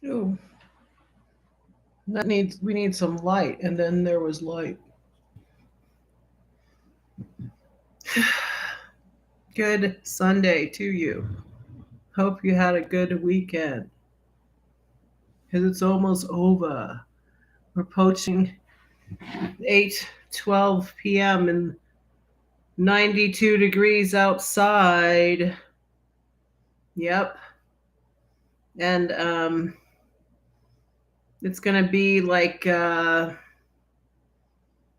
Oh, we need some light, and then there was light. Good Sunday to you. Hope you had a good weekend, because it's almost over. We're approaching 8:12 p.m. and 92 degrees outside. Yep. And it's going to be like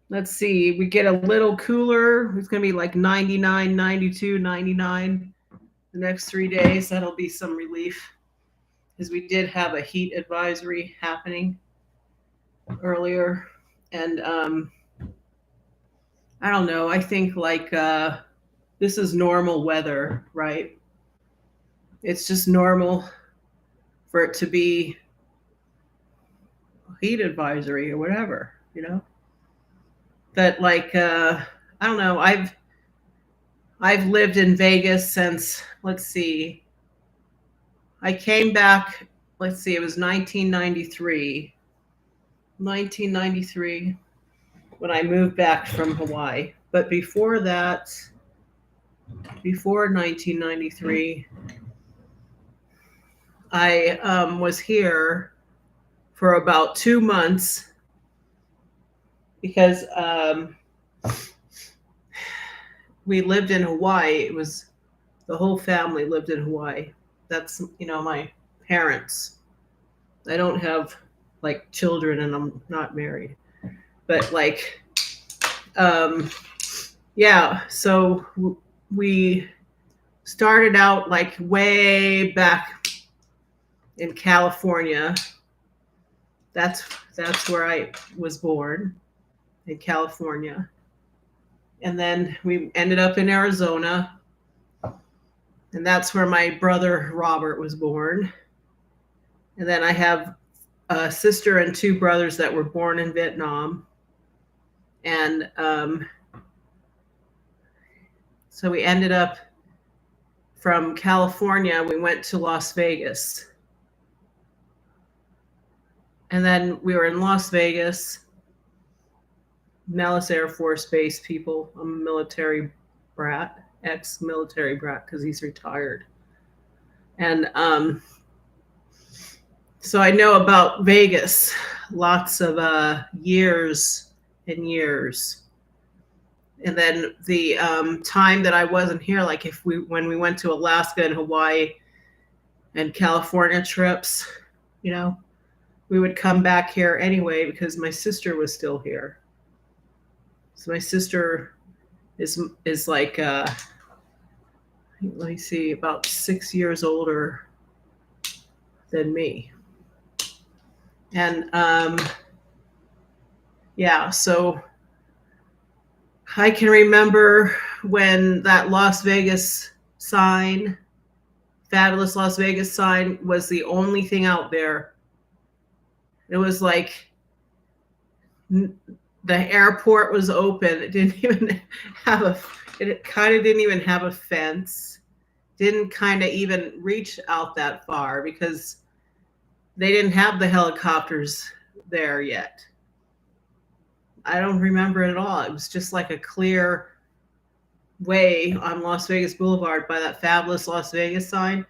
let's see, we get a little cooler. It's going to be like 99, 92, 99 the next 3 days. That'll be some relief because we did have a heat advisory happening earlier. And I don't know. I think like this is normal weather, right? It's just normal for it to be heat advisory or whatever, you know? That like I don't know. I've lived in Vegas since, let's see, I came back, let's see, it was 1993. 1993 when I moved back from Hawaii. But before that, before 1993, I was here for about 2 months because we lived in Hawaii. It was the whole family lived in Hawaii. That's, my parents. I don't have like children and I'm not married. But like, um, yeah, so we started out like way back in California. That's that's where I was born, in California. And then we ended up in Arizona, and that's where my brother Robert was born. And then I have a sister and two brothers that were born in Vietnam. And so we ended up from California, we went to Las Vegas. And then we were in Las Vegas, Nellis Air Force Base people. I'm a military brat, ex military brat, because he's retired. And so I know about Vegas lots of years and years. And then the time that I wasn't here, like when we went to Alaska and Hawaii and California trips, you know, we would come back here anyway because my sister was still here. So my sister is like let me see, about 6 years older than me. And yeah, so I can remember when that Las Vegas sign, fabulous Las Vegas sign, was the only thing out there. It was like the airport was open. It didn't even have it kind of didn't even have a fence. Didn't kind of even reach out that far because they didn't have the helicopters there yet. I don't remember it at all. It was just like a clear way on Las Vegas Boulevard by that fabulous Las Vegas sign.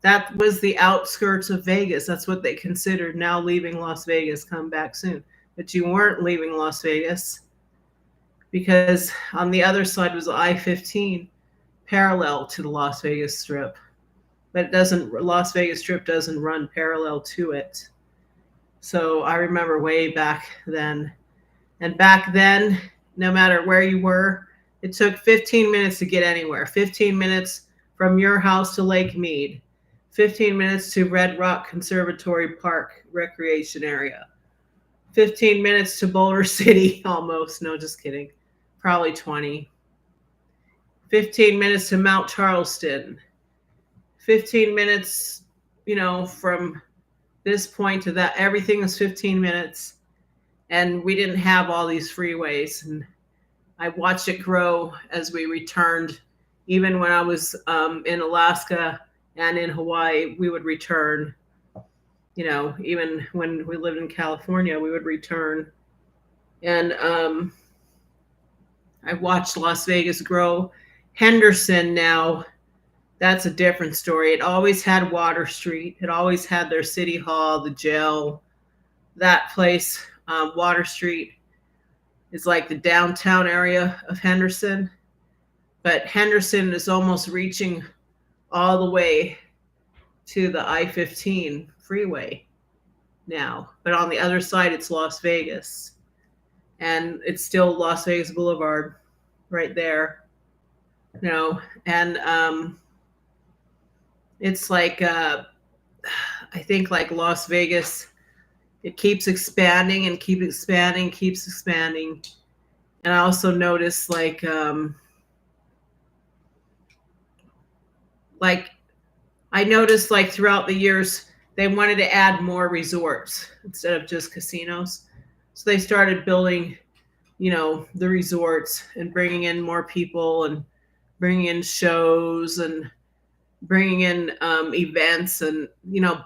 That was the outskirts of Vegas. That's what they considered now leaving Las Vegas, come back soon. But you weren't leaving Las Vegas because on the other side was I-15 parallel to the Las Vegas Strip. But it doesn't, Las Vegas Strip doesn't run parallel to it. So I remember way back then. And back then, no matter where you were, it took 15 minutes to get anywhere. 15 minutes from your house to Lake Mead. 15 minutes to Red Rock Conservatory Park Recreation Area. 15 minutes to Boulder City, almost. No, just kidding. Probably 20. 15 minutes to Mount Charleston. 15 minutes, from this point to that. Everything was 15 minutes. And we didn't have all these freeways. And I watched it grow as we returned. Even when I was in Alaska and in Hawaii, we would return. Even when we lived in California, we would return. And I watched Las Vegas grow. Henderson now, that's a different story. It always had Water Street. It always had their city hall, the jail, that place. Water Street is like the downtown area of Henderson, but Henderson is almost reaching all the way to the I-15 freeway now. But on the other side, it's Las Vegas, and it's still Las Vegas Boulevard right there. And it's like I think like Las Vegas, it keeps expanding and keeps expanding. And I also noticed like I noticed like throughout the years they wanted to add more resorts instead of just casinos. So they started building, the resorts and bringing in more people and bringing in shows and bringing in events, and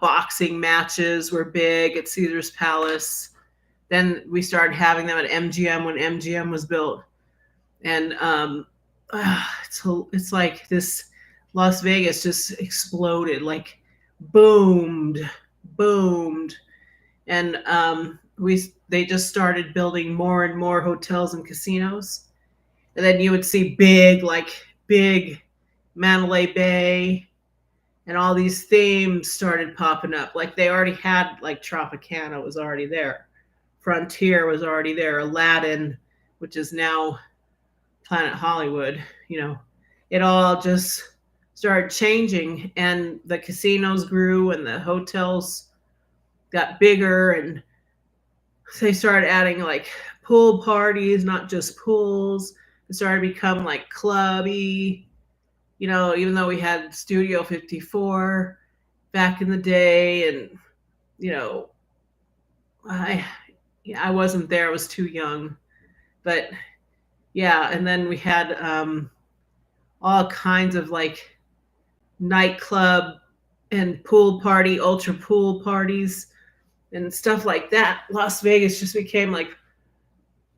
boxing matches were big at Caesar's Palace. Then we started having them at MGM when MGM was built, and it's like this Las Vegas just exploded, like boomed, and they just started building more and more hotels and casinos, and then you would see big Mandalay Bay, and all these themes started popping up. Like they already had, like Tropicana was already there, Frontier was already there, Aladdin, which is now Planet Hollywood. It all just started changing, and the casinos grew and the hotels got bigger, and they started adding like pool parties, not just pools. It started to become like clubby. Even though we had Studio 54 back in the day, and I wasn't there, I was too young, but yeah. And then we had all kinds of like nightclub and pool party, ultra pool parties and stuff like that. Las Vegas just became like,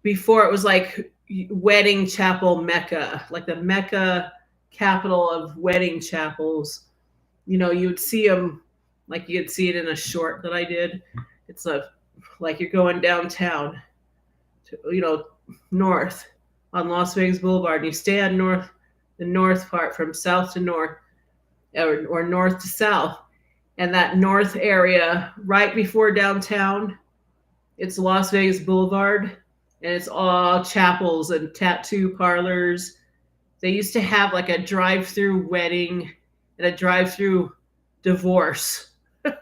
before it was like wedding chapel Mecca, like the Mecca capital of wedding chapels. You would see them, like you'd see it in a short that I did. It's like you're going downtown to, north on Las Vegas Boulevard, and you stay on the north part, from south to north, or north to south. And that north area right before downtown, it's Las Vegas Boulevard, and it's all chapels and tattoo parlors. They used to have like a drive-through wedding and a drive-through divorce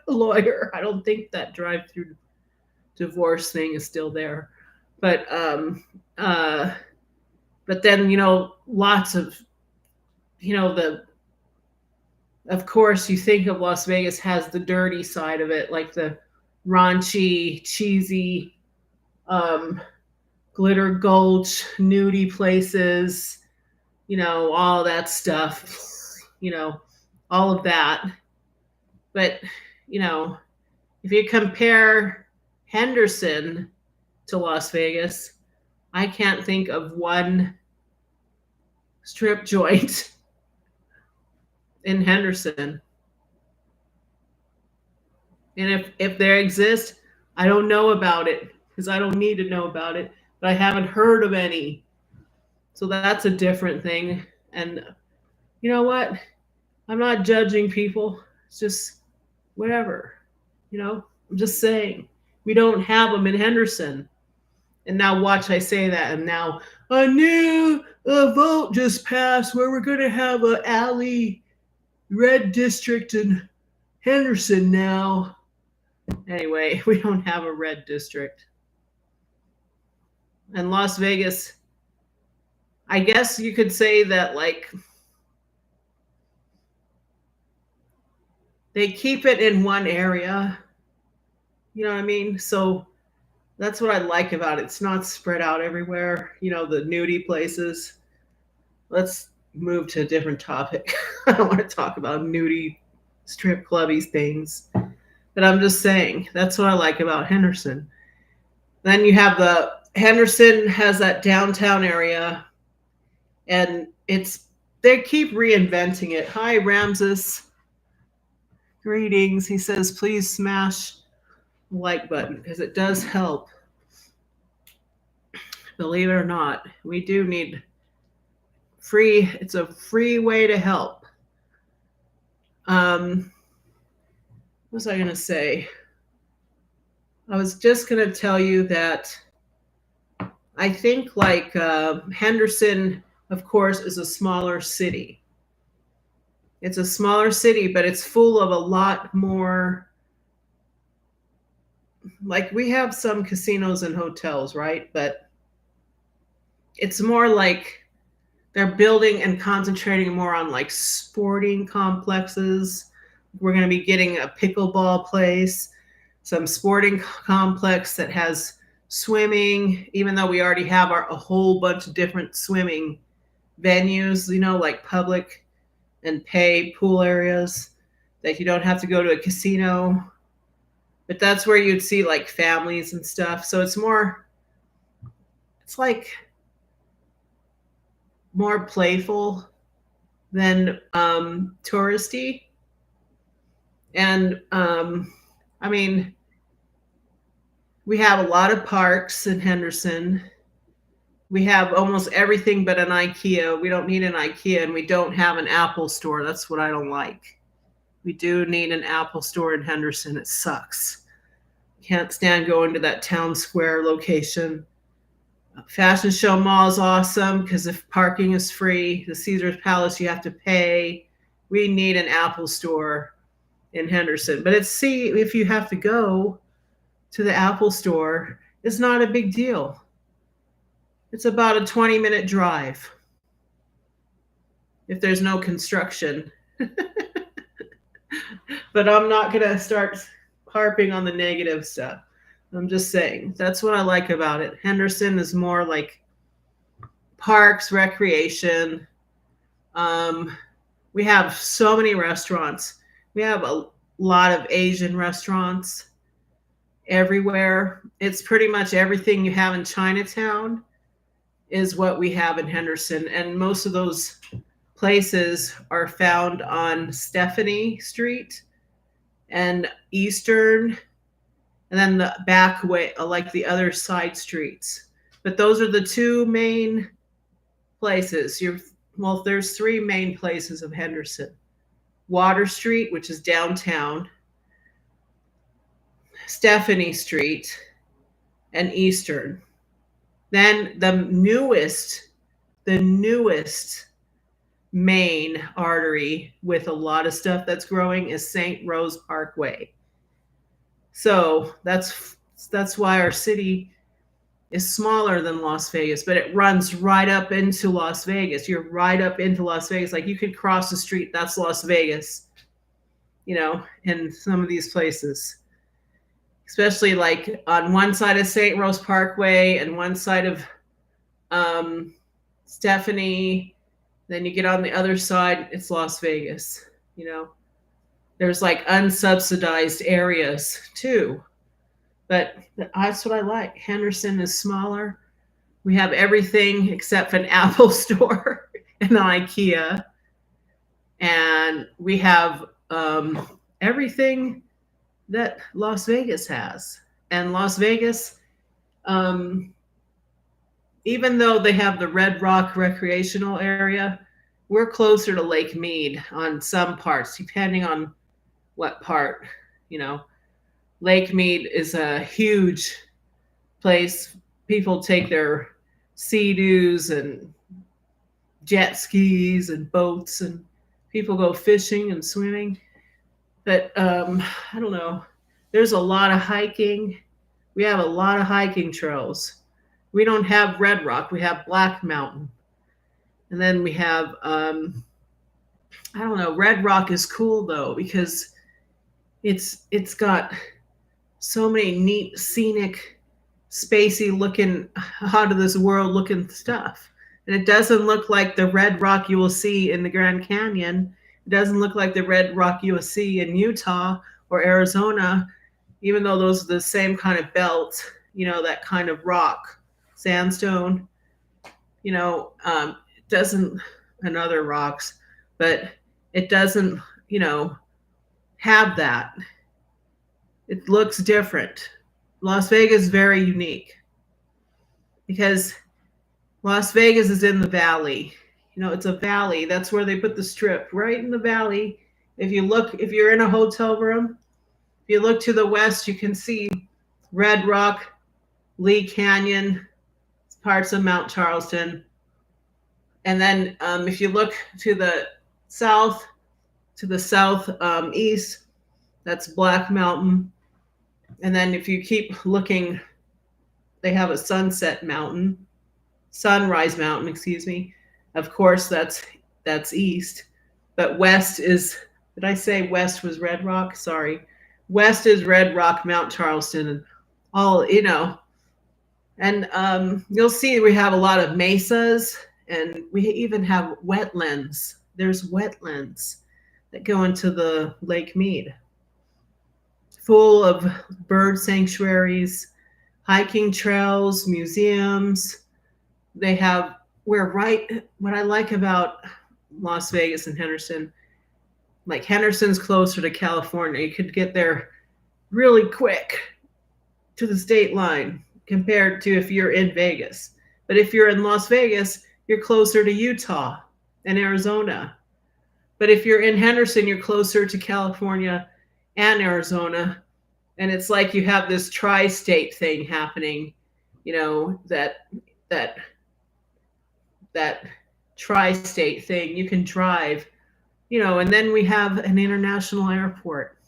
lawyer. I don't think that drive-through divorce thing is still there, but then lots of of course you think of Las Vegas has the dirty side of it, like the raunchy, cheesy, Glitter Gulch, nudie places, all that stuff, all of that. But, if you compare Henderson to Las Vegas, I can't think of one strip joint in Henderson. And if there exists, I don't know about it, because I don't need to know about it, but I haven't heard of any. So that's a different thing. And you know what? I'm not judging people. It's just whatever. I'm just saying. We don't have them in Henderson. And now watch, I say that, and now a new vote just passed where we're going to have an alley red district in Henderson now. Anyway, we don't have a red district. And Las Vegas, I guess you could say that like they keep it in one area. You know what I mean? So that's what I like about it. It's not spread out everywhere, the nudie places. Let's move to a different topic. I don't want to talk about nudie strip clubby things. But I'm just saying, that's what I like about Henderson. Then you have the Henderson has that downtown area, and they keep reinventing it. Hi, Ramses. Greetings. He says, please smash the like button because it does help. Believe it or not, we do need free. It's a free way to help. What was I going to say? I was just going to tell you that I think like Henderson, of course, is a smaller city. It's a smaller city, but it's full of a lot more. Like we have some casinos and hotels, right? But it's more like they're building and concentrating more on like sporting complexes. We're going to be getting a pickleball place, some sporting complex that has swimming, even though we already have a whole bunch of different swimming venues, like public and pay pool areas that you don't have to go to a casino. But that's where you'd see like families and stuff. So it's like more playful than touristy. And I mean, we have a lot of parks in Henderson. We have almost everything but an IKEA. We don't need an IKEA, and we don't have an Apple store. That's what I don't like. We do need an Apple store in Henderson. It sucks. Can't stand going to that town square location. Fashion Show Mall is awesome because if parking is free, the Caesar's Palace you have to pay. We need an Apple store in Henderson. But if you have to go to the Apple store, it's not a big deal. It's about a 20-minute drive if there's no construction. But I'm not going to start harping on the negative stuff. I'm just saying, that's what I like about it. Henderson is more like parks, recreation. We have so many restaurants. We have a lot of Asian restaurants everywhere. It's pretty much everything you have in Chinatown is what we have in Henderson. And most of those places are found on Stephanie Street and Eastern, and then the back way, like the other side streets. But those are the two main places. There's three main places of Henderson. Water Street, which is downtown, Stephanie Street, and Eastern. Then the newest main artery with a lot of stuff that's growing is St. Rose Parkway. So that's why our city is smaller than Las Vegas, but it runs right up into Las Vegas. You're right up into Las Vegas. Like you could cross the street, that's Las Vegas, in some of these places. Especially like on one side of St. Rose Parkway and one side of Stephanie. Then you get on the other side, it's Las Vegas. There's like unsubsidized areas too. But that's what I like. Henderson is smaller. We have everything except for an Apple store and an IKEA. And we have everything that Las Vegas has. And Las Vegas, even though they have the Red Rock recreational area, we're closer to Lake Mead on some parts, depending on what part. Lake Mead is a huge place. People take their Sea-Doos and jet skis and boats, and people go fishing and swimming. But I don't know. There's a lot of hiking. We have a lot of hiking trails. We don't have Red Rock. We have Black Mountain. And then we have, I don't know, Red Rock is cool though, because it's got so many neat, scenic, spacey looking, out of this world looking stuff. And it doesn't look like the Red Rock you will see in the Grand Canyon. It doesn't look like the Red Rock you will see in Utah or Arizona, even though those are the same kind of belt, that kind of rock, sandstone, it doesn't, and other rocks, but it doesn't, have that. It looks different. Las Vegas is very unique because Las Vegas is in the valley. It's a valley. That's where they put the strip, right in the valley. If you're in a hotel room, if you look to the west, you can see Red Rock, Lee Canyon, parts of Mount Charleston. And then if you look to the south, east, that's Black Mountain. And then if you keep looking, they have a sunrise mountain, excuse me. Of course, that's east. But west is, did I say west was Red Rock? Sorry. West is Red Rock, Mount Charleston, and all, And you'll see we have a lot of mesas, and we even have wetlands. There's wetlands that go into the Lake Mead, full of bird sanctuaries, hiking trails, museums. What I like about Las Vegas and Henderson, like Henderson's closer to California. You could get there really quick to the state line compared to if you're in Vegas. But if you're in Las Vegas, you're closer to Utah and Arizona. But if you're in Henderson, you're closer to California and Arizona. And it's like you have this tri-state thing happening, that tri-state thing. You can drive, and then we have an international airport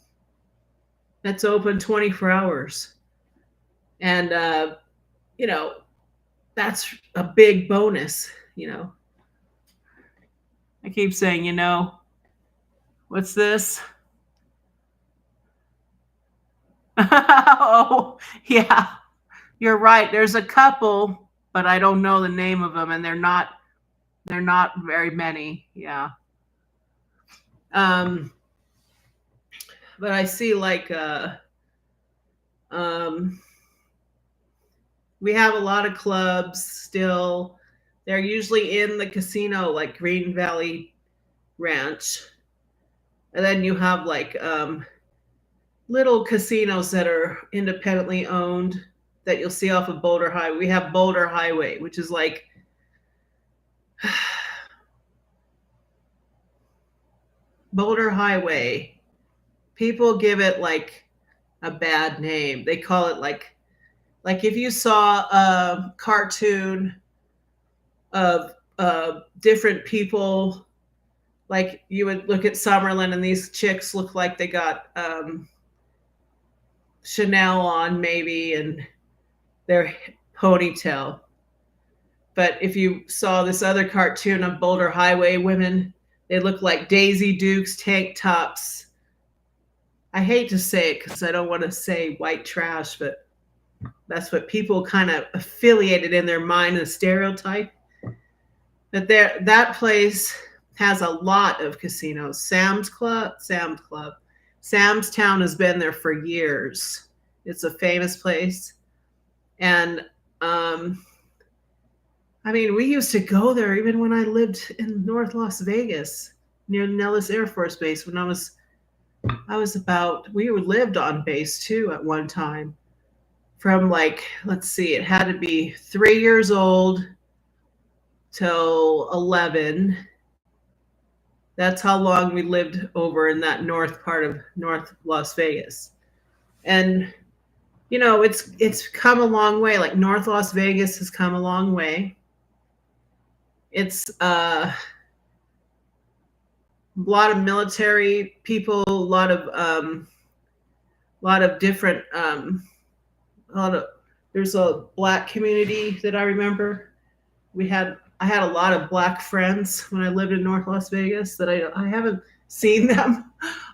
that's open 24 hours. And, that's a big bonus, I keep saying, what's this? Oh, yeah, you're right. There's a couple, but I don't know the name of them, and they're not very many. Yeah. But I see we have a lot of clubs still. They're usually in the casino, like Green Valley Ranch. And then you have little casinos that are independently owned that you'll see off of Boulder Highway. We have Boulder Highway, which is like Boulder Highway. People give it like a bad name. They call it like if you saw a cartoon of different people, like you would look at Summerlin and these chicks look like they got Chanel on maybe and their ponytail. But if you saw this other cartoon of Boulder Highway women, they look like Daisy Dukes tank tops. I hate to say it because I don't want to say white trash, but that's what people kind of affiliated in their mind, a stereotype. But that place has a lot of casinos. Sam's Town has been there for years. It's a famous place. And we used to go there even when I lived in North Las Vegas near Nellis Air Force Base when we lived on base too at one time. From let's see, it had to be 3 years old till 11. That's how long we lived over in that north part of North Las Vegas. And, it's come a long way. Like North Las Vegas has come a long way. It's a lot of military people, a lot of different, there's a Black community that I remember. I had a lot of Black friends when I lived in North Las Vegas that I haven't seen them.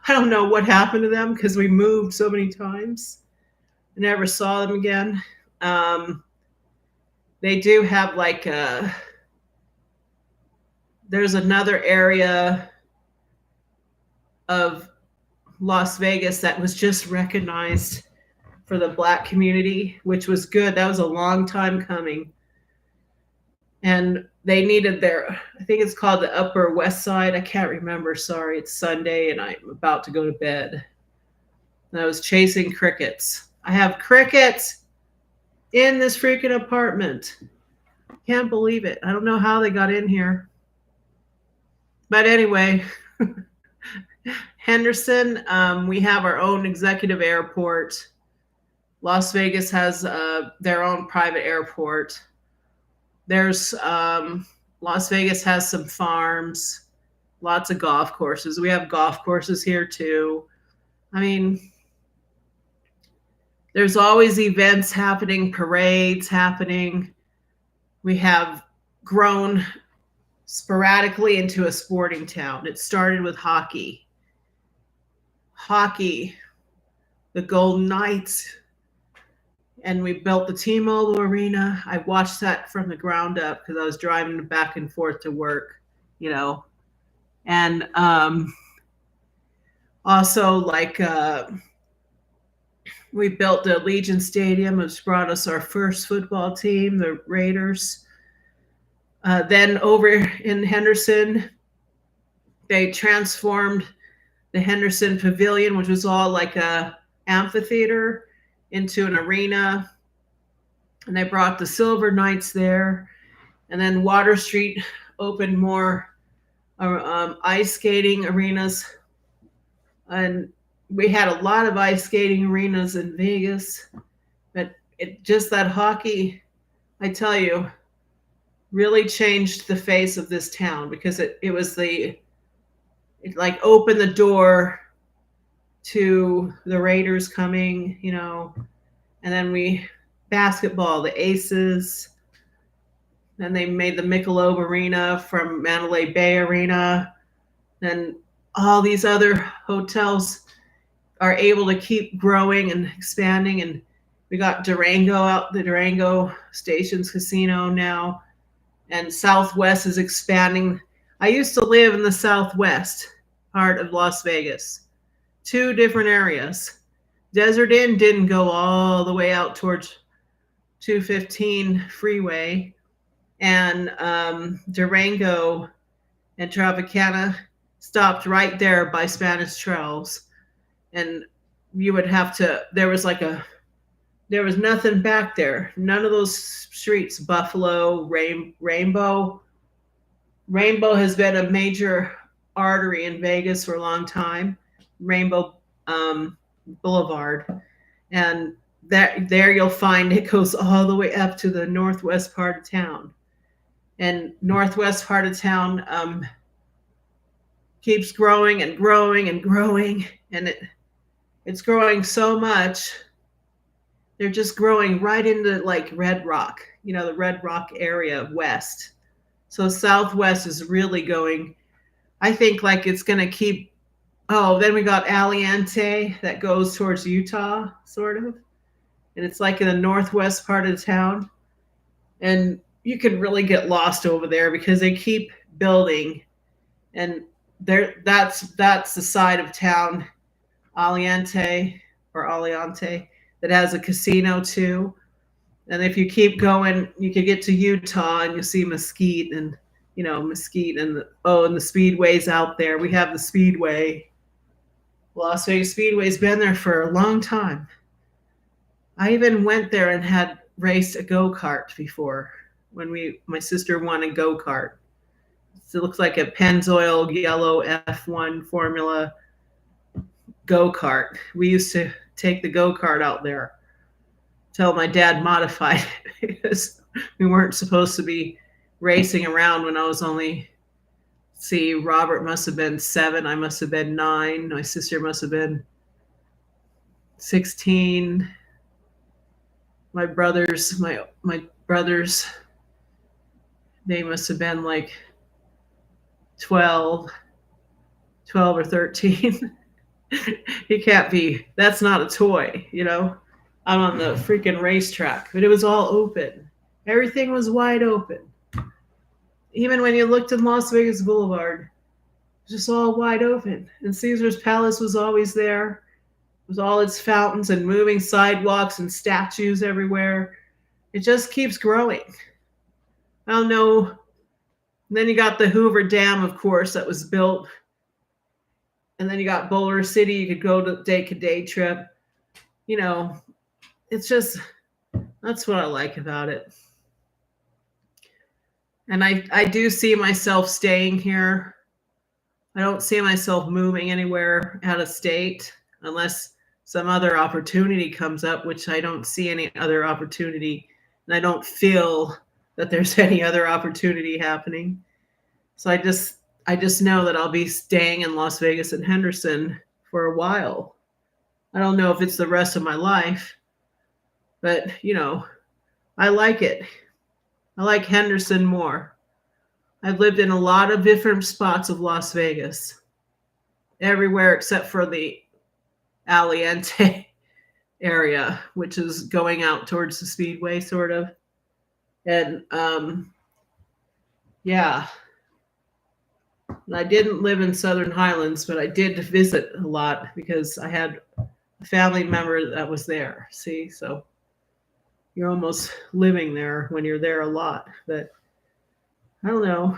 I don't know what happened to them because we moved so many times. I never saw them again. They do have there's another area of Las Vegas that was just recognized for the Black community, which was good. That was a long time coming. And they needed their, I think it's called the Upper West Side. I can't remember. Sorry, it's Sunday and I'm about to go to bed. And I was chasing crickets. I have crickets in this freaking apartment. Can't believe it. I don't know how they got in here. But anyway, Henderson, we have our own executive airport. Las Vegas has their own private airport. There's Las Vegas has some farms, lots of golf courses. We have golf courses here too. I mean, there's always events happening, parades happening. We have grown sporadically into a sporting town. It started with hockey. Hockey, the Golden Knights, and we built the T-Mobile Arena. I watched that from the ground up because I was driving back and forth to work, you know. And also, like, we built the Allegiant Stadium, which brought us our first football team, the Raiders. Then over in Henderson, they transformed the Henderson Pavilion, which was all like a amphitheater, into an arena. And they brought the Silver Knights there. And then Water Street opened more ice skating arenas. And we had a lot of ice skating arenas in Vegas. But it just that hockey, I tell you, really changed the face of this town because it like opened the door to the Raiders coming, you know, and then basketball, the Aces. Then they made the Michelob Arena from Mandalay Bay Arena. Then all these other hotels are able to keep growing and expanding. And we got Durango out, the Durango Stations Casino now. And Southwest is expanding. I used to live in the Southwest part of Las Vegas. 2 different areas. Desert Inn didn't go all the way out towards 215 freeway. And Durango and Tropicana stopped right there by Spanish Trails. And you would have to, there was nothing back there. None of those streets, Buffalo, Rainbow. Rainbow has been a major artery in Vegas for a long time. Rainbow Boulevard. And there you'll find it goes all the way up to the northwest part of town. And northwest part of town keeps growing and growing and growing. And it's growing so much. They're just growing right into like Red Rock, you know, the Red Rock area west. So Southwest is really going, I think like it's going to keep, then we got Aliante that goes towards Utah, sort of. And it's like in the northwest part of the town. And you can really get lost over there because they keep building. And that's the side of town, Aliante, that has a casino too. And if you keep going, you could get to Utah and you'll see Mesquite and the Speedway's out there. We have the Speedway. Las Vegas Speedway's been there for a long time. I even went there and had raced a go-kart before when my sister won a go-kart. So it looks like a Pennzoil yellow F1 Formula go-kart. We used to take the go-kart out there till my dad modified it because we weren't supposed to be racing around when I was only, Robert must have been 7, I must have been 9, my sister must have been 16. My brothers, they must have been like 12 or 13. He can't be, that's not a toy, you know. I'm on the freaking racetrack, but it was all open. Everything was wide open. Even when you looked in Las Vegas Boulevard, just all wide open. And Caesar's Palace was always there with all its fountains and moving sidewalks and statues everywhere. It just keeps growing. I don't know. And then you got the Hoover Dam, of course, that was built. And then you got Boulder City. You could go to take a day trip. You know, it's just, that's what I like about it. And I do see myself staying here. I don't see myself moving anywhere out of state unless some other opportunity comes up, which I don't see any other opportunity. And I don't feel that there's any other opportunity happening. So I just know that I'll be staying in Las Vegas and Henderson for a while. I don't know if it's the rest of my life, but I like it. I like Henderson more. I've lived in a lot of different spots of Las Vegas, everywhere except for the Aliente area, which is going out towards the Speedway, sort of. And yeah, and I didn't live in Southern Highlands, but I did visit a lot because I had a family member that was there. See, so you're almost living there when you're there a lot. But I don't know.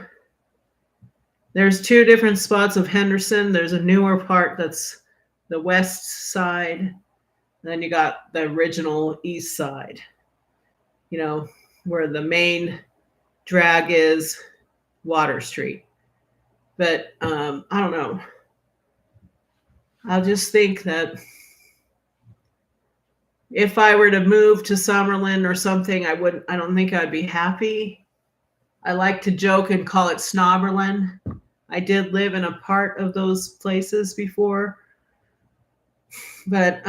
There's two different spots of Henderson. There's a newer part that's the west side. And then you got the original east side, where the main drag is Water Street. But I don't know. I just think that if I were to move to Summerlin or something, I don't think I'd be happy. I like to joke and call it Snobberlin. I did live in a part of those places before, but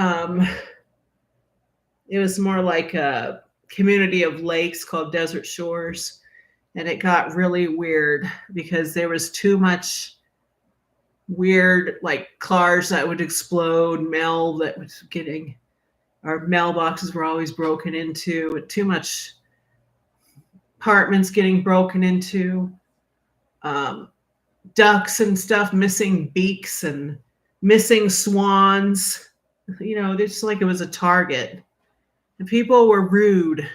it was more like a community of lakes called Desert Shores. And it got really weird because there was too much weird, like cars that would explode, mail that was getting, our mailboxes were always broken into, too much apartments getting broken into, ducks and stuff missing beaks and missing swans. Just like it was a target. And people were rude,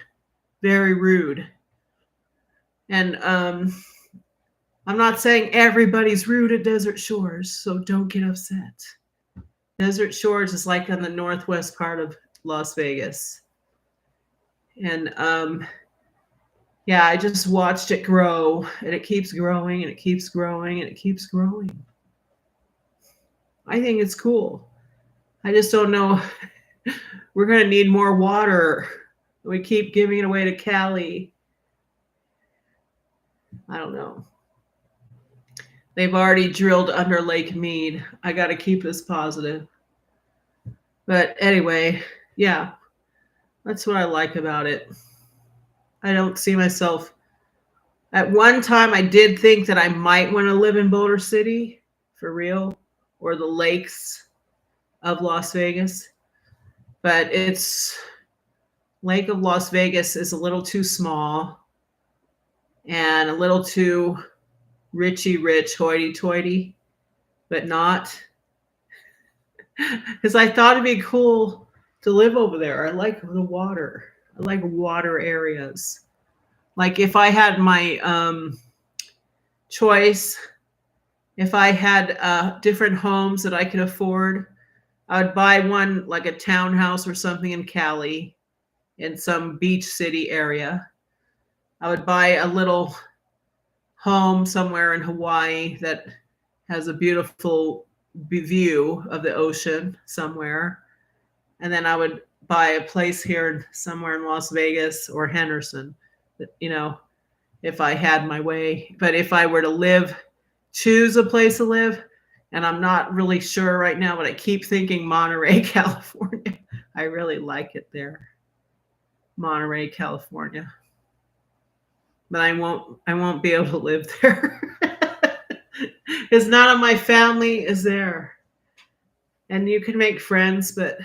very rude. And I'm not saying everybody's rude at Desert Shores, so don't get upset. Desert Shores is like on the northwest part of Las Vegas. And yeah, I just watched it grow, and it keeps growing, and it keeps growing, and it keeps growing. I think it's cool. I just don't know. We're going to need more water. We keep giving it away to Cali. I don't know. They've already drilled under Lake Mead. I got to keep this positive. But anyway, yeah, that's what I like about it. I don't see myself. At one time, I did think that I might want to live in Boulder City, for real, or the lakes of Las Vegas. But Lake of Las Vegas is a little too small and a little too richy rich, hoity-toity, but not. Because I thought it'd be cool to live over there. I like the water. I like water areas. Like if I had my choice, if I had different homes that I could afford, I would buy one like a townhouse or something in Cali, in some beach city area. I would buy a little home somewhere in Hawaii that has a beautiful view of the ocean somewhere. And then I would buy a place here somewhere in Las Vegas or Henderson, if I had my way. But if I were to choose a place to live, and I'm not really sure right now, but I keep thinking Monterey, California. I really like it there. Monterey, California. But I won't be able to live there. Because none of my family is there. And you can make friends, but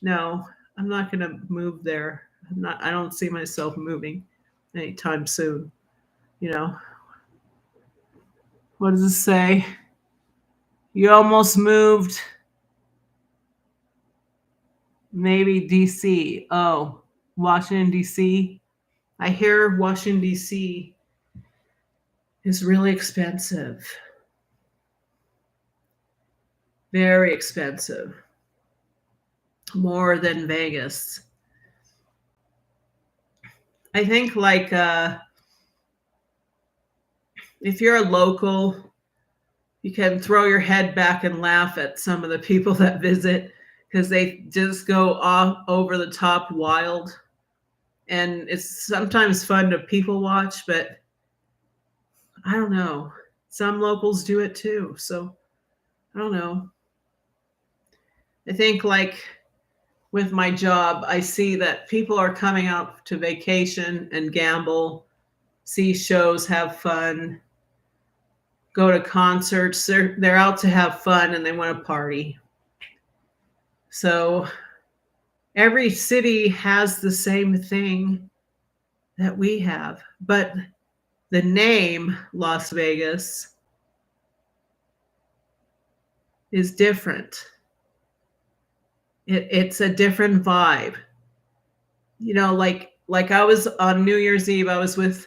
no, I'm not going to move there. I don't see myself moving anytime soon. What does it say? You almost moved maybe DC. Oh, Washington, DC. I hear Washington, DC is really expensive. Very expensive. More than Vegas. I think like if you're a local, you can throw your head back and laugh at some of the people that visit because they just go off over the top wild. And it's sometimes fun to people watch, but I don't know. Some locals do it too. So I don't know. I think like with my job, I see that people are coming out to vacation and gamble, see shows, have fun, go to concerts. They're out to have fun and they want to party. So every city has the same thing that we have, but the name Las Vegas is different. It's a different vibe. You know, like I was on New Year's Eve, I was with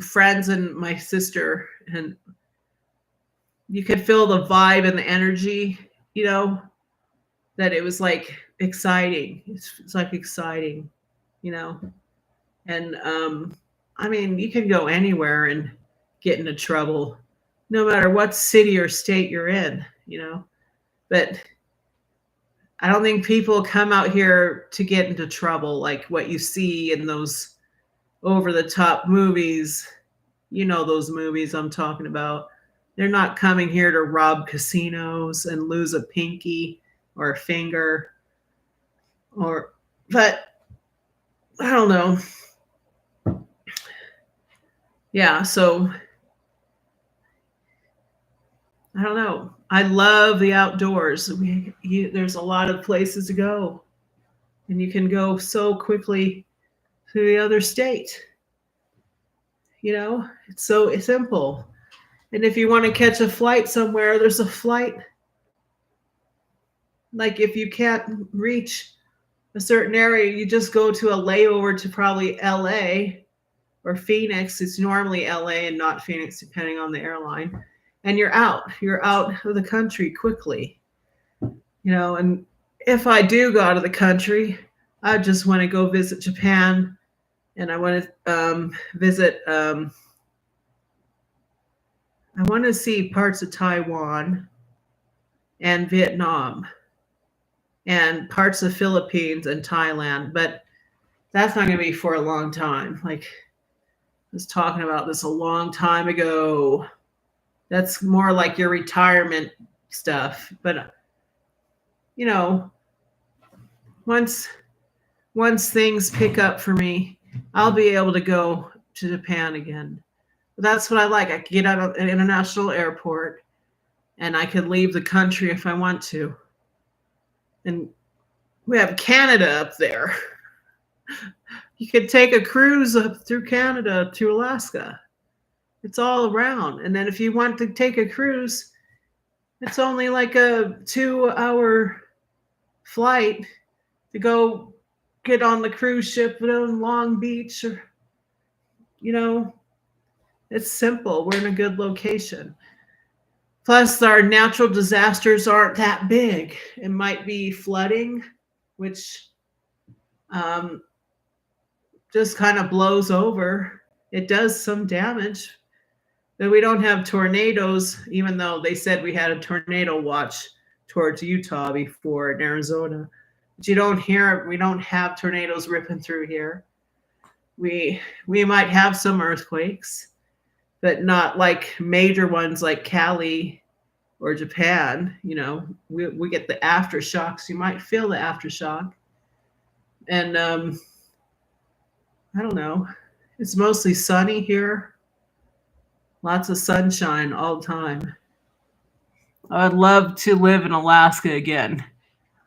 friends and my sister, and you could feel the vibe and the energy, you know, that it was like exciting. It's like exciting, you know. And I mean, you can go anywhere and get into trouble, no matter what city or state you're in, you know. But I don't think people come out here to get into trouble like what you see in those over the top movies. You know, those movies I'm talking about. They're not coming here to rob casinos and lose a pinky or a finger or, but I don't know. Yeah, so I don't know. I love the outdoors. There's a lot of places to go, and you can go so quickly to the other state. You know, it's so simple. And if you want to catch a flight somewhere, there's a flight. Like if you can't reach a certain area, you just go to a layover to probably LA or Phoenix. It's normally LA and not Phoenix, depending on the airline. And you're out. You're out of the country quickly. You know, and if I do go out of the country, I just want to go visit Japan, and I want to visit. I want to see parts of Taiwan and Vietnam and parts of Philippines and Thailand, but that's not going to be for a long time. Like I was talking about this a long time ago. That's more like your retirement stuff. But you know, once things pick up for me, I'll be able to go to Japan again. That's what I like. I can get out of an international airport and I could leave the country if I want to. And we have Canada up there. You could take a cruise up through Canada to Alaska. It's all around. And then if you want to take a cruise, it's only like a 2-hour flight to go get on the cruise ship in Long Beach, or, you know, it's simple. We're in a good location. Plus, our natural disasters aren't that big. It might be flooding, which just kind of blows over. It does some damage, but we don't have tornadoes, even though they said we had a tornado watch towards Utah before in Arizona. But you don't hear, we don't have tornadoes ripping through here. We might have some earthquakes, but not like major ones like Cali or Japan. You know, we get the aftershocks. You might feel the aftershock. And I don't know. It's mostly sunny here. Lots of sunshine all the time. I'd love to live in Alaska again.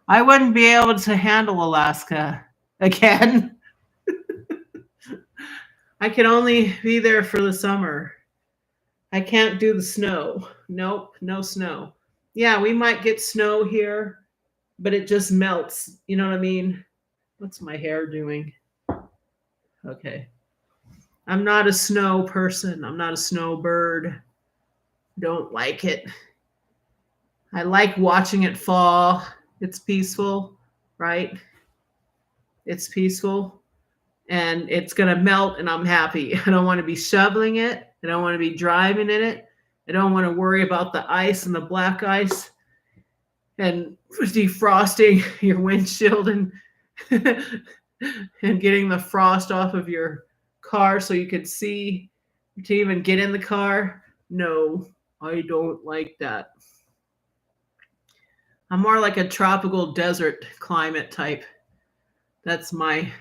I wouldn't be able to handle Alaska again. I can only be there for the summer. I can't do the snow. Nope, no snow. Yeah, we might get snow here, but it just melts. You know what I mean? What's my hair doing? Okay. I'm not a snow person. I'm not a snowbird. Don't like it. I like watching it fall. It's peaceful, right? It's peaceful and it's going to melt and I'm happy. I don't want to be shoveling it. I don't want to be driving in it. I don't want to worry about the ice and the black ice and defrosting your windshield and and getting the frost off of your car so you could see to even get in the car. No, I don't like that. I'm more like a tropical desert climate type. That's my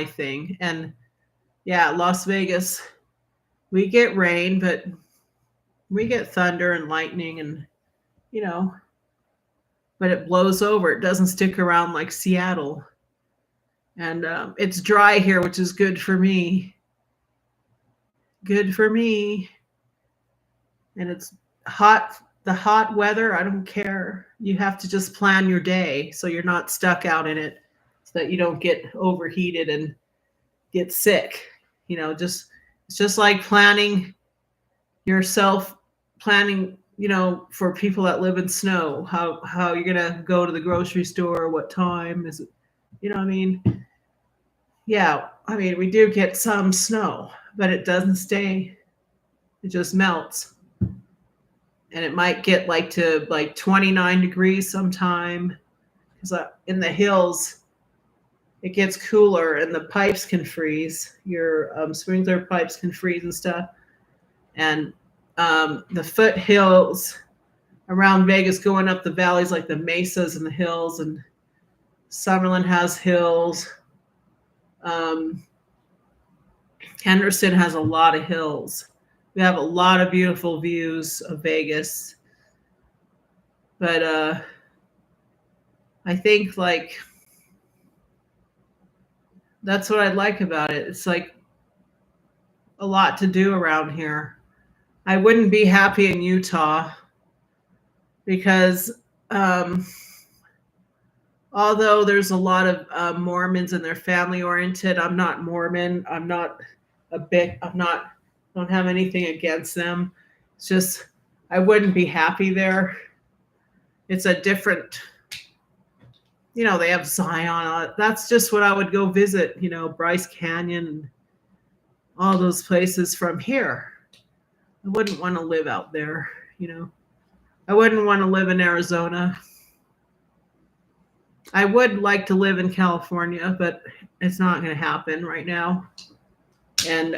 thing. And yeah, Las Vegas, we get rain, but we get thunder and lightning and you know, but it blows over. It doesn't stick around like Seattle. And it's dry here, which is good for me. Good for me. And it's hot. The hot weather, I don't care. You have to just plan your day so you're not stuck out in it, so that you don't get overheated and get sick. Just it's just like planning yourself, planning, for people that live in snow, how you're gonna go to the grocery store, what time is it, what I mean? Yeah, I mean, we do get some snow, but it doesn't stay. It just melts. And it might get like to like 29 degrees sometime because in the hills, it gets cooler and the pipes can freeze. Your sprinkler pipes can freeze and stuff. And the foothills around Vegas going up the valleys, like the mesas and the hills, and Summerlin has hills. Henderson has a lot of hills. We have a lot of beautiful views of Vegas. But I think like that's what I like about it. It's like a lot to do around here. I wouldn't be happy in Utah because although there's a lot of Mormons and they're family oriented, I'm not Mormon. I'm not don't have anything against them. It's just, I wouldn't be happy there. It's a different, they have Zion. That's just what I would go visit, Bryce Canyon and all those places from here. I wouldn't want to live out there, I wouldn't want to live in Arizona. I would like to live in California, but it's not going to happen right now. And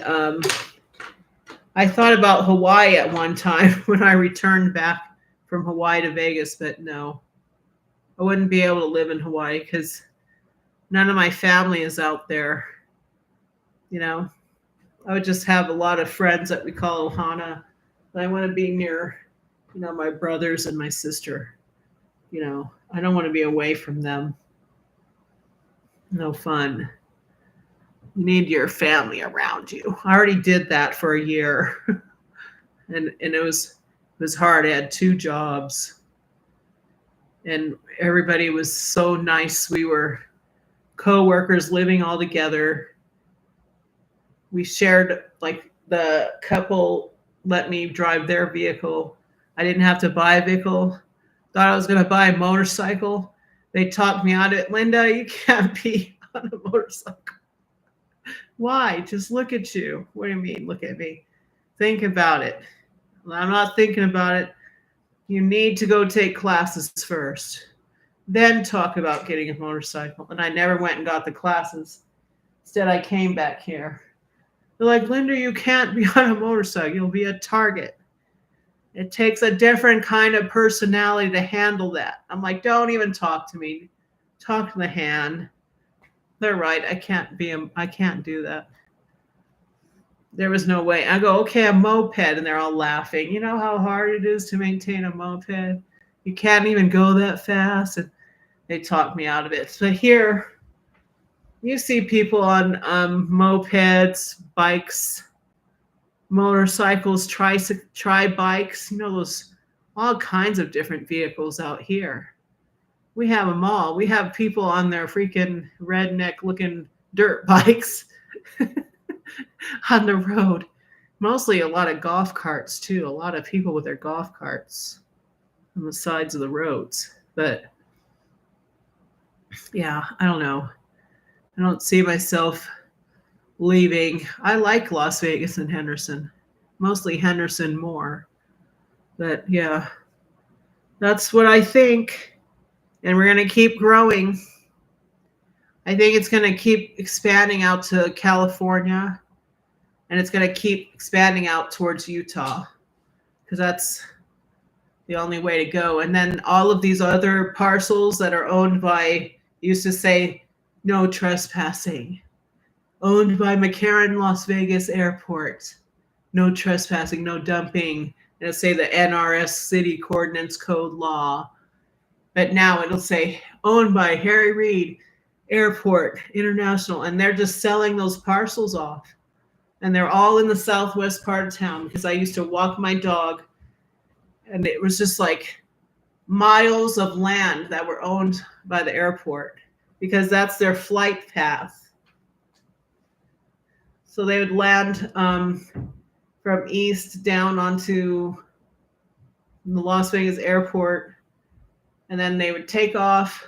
I thought about Hawaii at one time when I returned back from Hawaii to Vegas, but no, I wouldn't be able to live in Hawaii because none of my family is out there. I would just have a lot of friends that we call Ohana. And I want to be near, my brothers and my sister. I don't want to be away from them. No fun. You need your family around you. I already did that for a year. and it was hard. I had 2 jobs. And everybody was so nice. We were co-workers living all together. We shared, like, the couple let me drive their vehicle. I didn't have to buy a vehicle. Thought I was going to buy a motorcycle. They talked me out of it. Linda, you can't be on a motorcycle. Why? Just look at you. What do you mean? Look at me. Think about it. Well, I'm not thinking about it. You need to go take classes first. Then talk about getting a motorcycle. And I never went and got the classes. Instead, I came back here. They're like, Linda, you can't be on a motorcycle. You'll be a target. It takes a different kind of personality to handle that. I'm like, don't even talk to me. Talk to the hand. They're right. I can't do that. There was no way. I go, okay, a moped. And they're all laughing. You know how hard it is to maintain a moped? You can't even go that fast. And they talked me out of it. But here, you see people on mopeds, bikes, motorcycles, tri bikes, those all kinds of different vehicles out here. We have them all. We have people on their freaking redneck looking dirt bikes on the road. Mostly a lot of golf carts too. A lot of people with their golf carts on the sides of the roads. But yeah, I don't know. I don't see myself leaving. I like Las Vegas and Henderson. Mostly Henderson more. But yeah, that's what I think. And we're going to keep growing. I think it's going to keep expanding out to California, and it's going to keep expanding out towards Utah, because that's the only way to go. And then all of these other parcels that are owned by, used to say no trespassing, owned by McCarran Las Vegas Airport, no trespassing, no dumping. It'll say the NRS City Coordinates Code law. But now it'll say owned by Harry Reid Airport International, and they're just selling those parcels off. And they're all in the southwest part of town, because I used to walk my dog, and it was just like miles of land that were owned by the airport, because that's their flight path. So they would land from east down onto the Las Vegas airport, and then they would take off,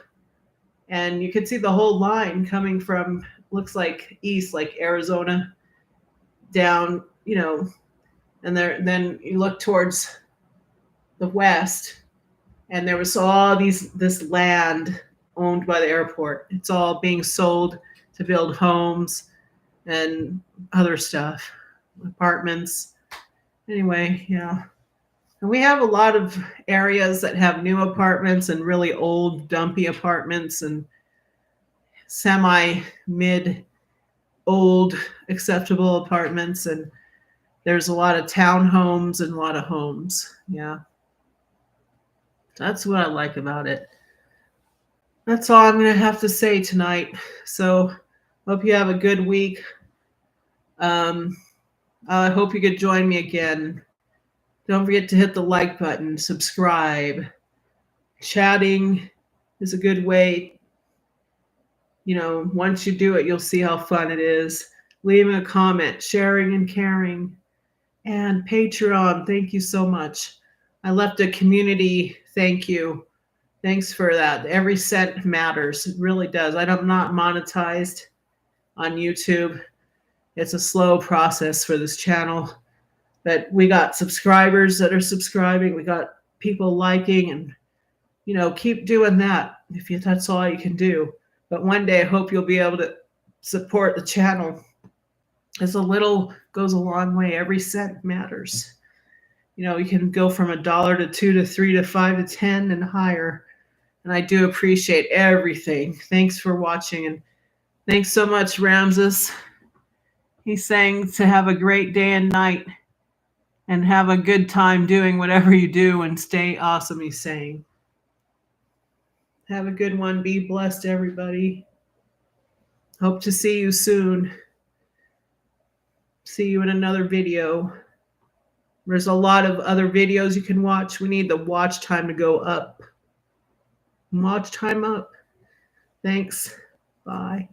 and you could see the whole line coming from, looks like east, like Arizona, down, and then you look towards the west, and there was all this land owned by the airport. It's all being sold to build homes and other stuff, apartments. Anyway, yeah. And we have a lot of areas that have new apartments and really old, dumpy apartments and semi-mid, old, acceptable apartments. And there's a lot of townhomes and a lot of homes. Yeah. That's what I like about it. That's all I'm going to have to say tonight. So hope you have a good week. I hope you could join me again. Don't forget to hit the like button, subscribe. Chatting is a good way. Once you do it, you'll see how fun it is. Leaving a comment, sharing and caring. And Patreon, thank you so much. I left a community thank you. Thanks for that. Every cent matters. It really does. I'm not monetized on YouTube. It's a slow process for this channel. But we got subscribers that are subscribing. We got people liking, and keep doing that if that's all you can do. But one day I hope you'll be able to support the channel. As a little goes a long way. Every cent matters. You can go from $1 to $2 to $3 to $5 to $10 and higher. And I do appreciate everything. Thanks for watching, and thanks so much, Ramses. He's saying to have a great day and night. And have a good time doing whatever you do, and stay awesome, he's saying. Have a good one. Be blessed, everybody. Hope to see you soon. See you in another video. There's a lot of other videos you can watch. We need the watch time to go up. Watch time up. Thanks. Bye.